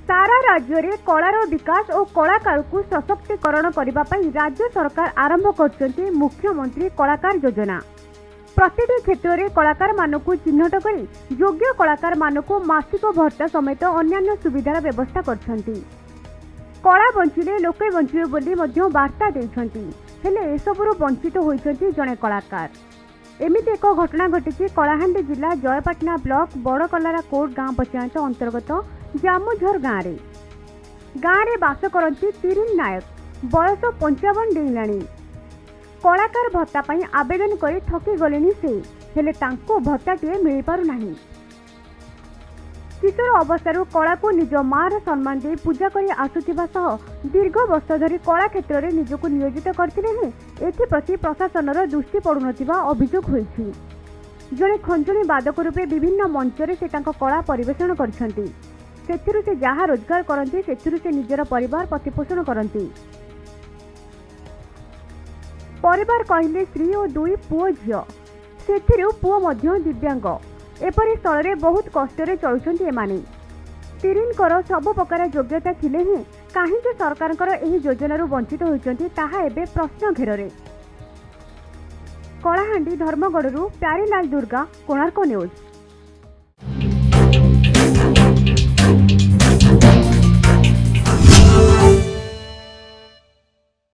सारा राज्य रे कलार विकास और कलाकार को सशक्तिकरण करने राज्य सरकार आरंभ कर मुख्यमंत्री कलाकार योजना। प्रतिटी क्षेत्र में कलाकार मानक चिन्हट कर योग्य कलाकार मानक मासिक भत्ता समेत अन्य सुविधार व्यवस्था करछंती। कला बंचिले लोके बंचिबे बोली मध्य वार्ता देछंती। हेले एसबुरु वंचित होइछंती जणे कलाकार। एमिति एक घटना घटी कलाहांडी जिला जयपाटना ब्लॉक बड़कलारा कोट गांव पंचायत अंतर्गत जामुझर गाँव में बास करती तिरिन नायक बयस 55 डेइलाणी। कलाकार भत्ता पाई आवेदन कर ठकी गले से हेले तांको भत्ताटे मिल पारु नाही। किशोर अवस्था कला को निज मार सम्मान दे पूजा कर आसुथिबा सह दीर्घ वर्ष धरी कला क्षेत्र में निजको नियोजित करथिले हे एथिप्रति प्रशासनर दृष्टि पड़ुनथिबा अभियोग होईछि। जणे खंजणी वादक रूपे विभिन्न मंचरे से तांको कला परिवेषण करछंती। सेथिरु से जहाँ रोजगार करती सेथिरु से निजर परिवार प्रतिपोषण करती। परिवार कहले स्त्री और 2 पुओ झियो, सेथिरु पुओ मध्य दिव्यांग। एपरि स्थल में बहुत कष्ट चलुछंती एमाने। तिरिनकर सब प्रकार योग्यता थिले ही काहे सरकारकर एही योजनारु वंचित होइछंती ताहा एबे प्रश्न घेରରେ। कलाहांडी धर्मगढ़ प्यारीलाल दुर्गा, कोणार्क न्यूज।